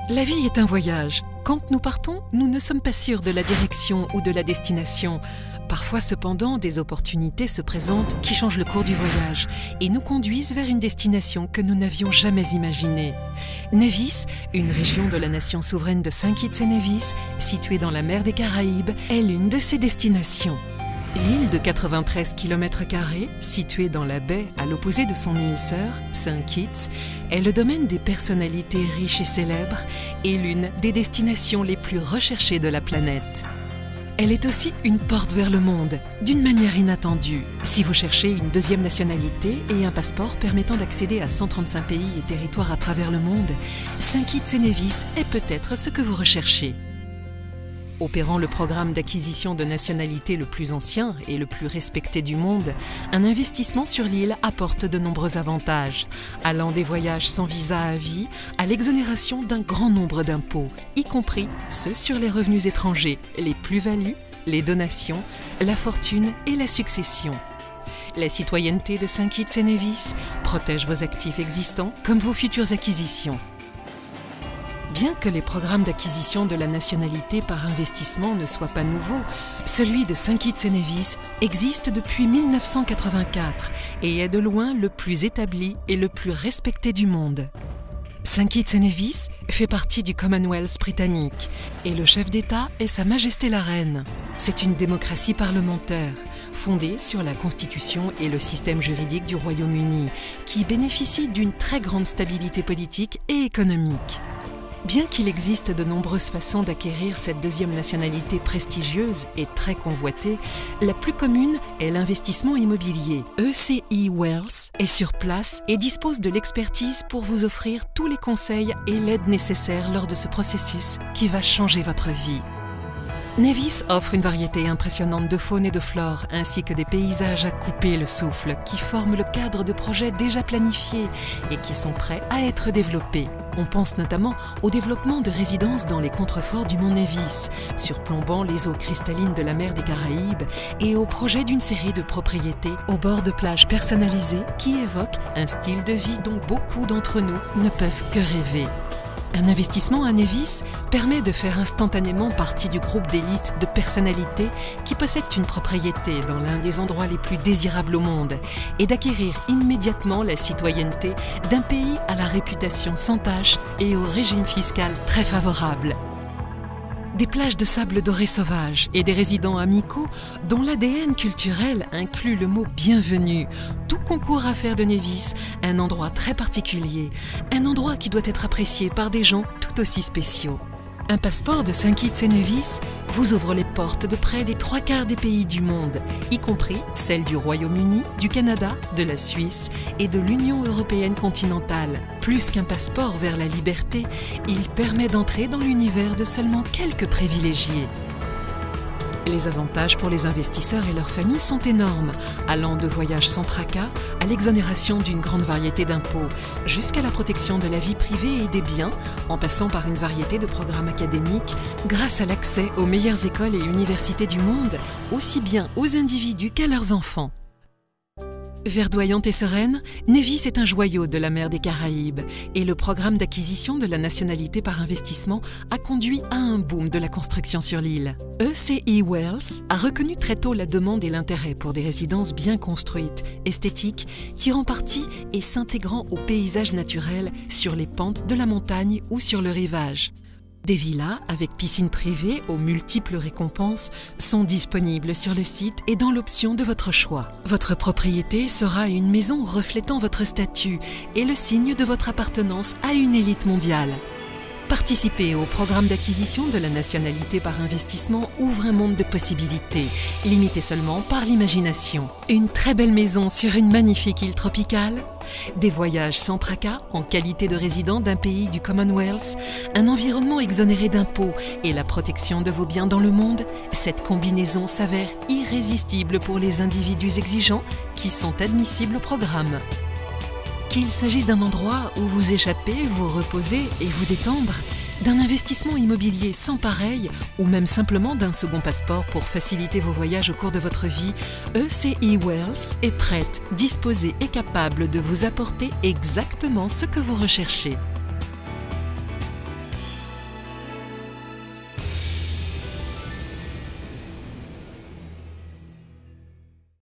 La vie est un voyage. Quand nous partons, nous ne sommes pas sûrs de la direction ou de la destination. Parfois cependant, des opportunités se présentent qui changent le cours du voyage et nous conduisent vers une destination que nous n'avions jamais imaginée. Nevis, une région de la nation souveraine de Saint Kitts et Nevis, située dans la mer des Caraïbes, est l'une de ces destinations. L'île de 93 km², située dans la baie à l'opposé de son île sœur, Saint Kitts, est le domaine des personnalités riches et célèbres et l'une des destinations les plus recherchées de la planète. Elle est aussi une porte vers le monde, d'une manière inattendue. Si vous cherchez une deuxième nationalité et un passeport permettant d'accéder à 135 pays et territoires à travers le monde, Saint Kitts et Nevis est peut-être ce que vous recherchez. Opérant le programme d'acquisition de nationalité le plus ancien et le plus respecté du monde, un investissement sur l'île apporte de nombreux avantages, allant des voyages sans visa à vie à l'exonération d'un grand nombre d'impôts, y compris ceux sur les revenus étrangers, les plus-values, les donations, la fortune et la succession. La citoyenneté de Saint Kitts et Nevis protège vos actifs existants comme vos futures acquisitions. Bien que les programmes d'acquisition de la nationalité par investissement ne soient pas nouveaux, celui de Saint Kitts et Nevis existe depuis 1984 et est de loin le plus établi et le plus respecté du monde. Saint Kitts et Nevis fait partie du Commonwealth britannique et le chef d'État est Sa Majesté la Reine. C'est une démocratie parlementaire, fondée sur la Constitution et le système juridique du Royaume-Uni, qui bénéficie d'une très grande stabilité politique et économique. Bien qu'il existe de nombreuses façons d'acquérir cette deuxième nationalité prestigieuse et très convoitée, la plus commune est l'investissement immobilier. ECI Wealth est sur place et dispose de l'expertise pour vous offrir tous les conseils et l'aide nécessaires lors de ce processus qui va changer votre vie. Nevis offre une variété impressionnante de faune et de flore, ainsi que des paysages à couper le souffle, qui forment le cadre de projets déjà planifiés et qui sont prêts à être développés. On pense notamment au développement de résidences dans les contreforts du mont Nevis, surplombant les eaux cristallines de la mer des Caraïbes, et au projet d'une série de propriétés au bord de plages personnalisées qui évoquent un style de vie dont beaucoup d'entre nous ne peuvent que rêver. Un investissement à Nevis permet de faire instantanément partie du groupe d'élite de personnalités qui possèdent une propriété dans l'un des endroits les plus désirables au monde et d'acquérir immédiatement la citoyenneté d'un pays à la réputation sans tache et au régime fiscal très favorable. Des plages de sable doré sauvage et des résidents amicaux dont l'ADN culturel inclut le mot « bienvenue ». Tout concourt à faire de Nevis un endroit très particulier, un endroit qui doit être apprécié par des gens tout aussi spéciaux. Un passeport de Saint Kitts et Nevis vous ouvre les portes de près des 3/4 des pays du monde, y compris celles du Royaume-Uni, du Canada, de la Suisse et de l'Union européenne continentale. Plus qu'un passeport vers la liberté, il permet d'entrer dans l'univers de seulement quelques privilégiés. Les avantages pour les investisseurs et leurs familles sont énormes, allant de voyages sans tracas à l'exonération d'une grande variété d'impôts, jusqu'à la protection de la vie privée et des biens, en passant par une variété de programmes académiques, grâce à l'accès aux meilleures écoles et universités du monde, aussi bien aux individus qu'à leurs enfants. Verdoyante et sereine, Nevis est un joyau de la mer des Caraïbes et le programme d'acquisition de la nationalité par investissement a conduit à un boom de la construction sur l'île. ECI Wealth a reconnu très tôt la demande et l'intérêt pour des résidences bien construites, esthétiques, tirant parti et s'intégrant aux paysages naturels sur les pentes de la montagne ou sur le rivage. Des villas avec piscine privée aux multiples récompenses sont disponibles sur le site et dans l'option de votre choix. Votre propriété sera une maison reflétant votre statut et le signe de votre appartenance à une élite mondiale. Participer au programme d'acquisition de la nationalité par investissement ouvre un monde de possibilités, limité seulement par l'imagination. Une très belle maison sur une magnifique île tropicale, des voyages sans tracas en qualité de résident d'un pays du Commonwealth, un environnement exonéré d'impôts et la protection de vos biens dans le monde, cette combinaison s'avère irrésistible pour les individus exigeants qui sont admissibles au programme. Qu'il s'agisse d'un endroit où vous échapper, vous reposer et vous détendre, d'un investissement immobilier sans pareil ou même simplement d'un second passeport pour faciliter vos voyages au cours de votre vie, ECI Wealth est prête, disposée et capable de vous apporter exactement ce que vous recherchez.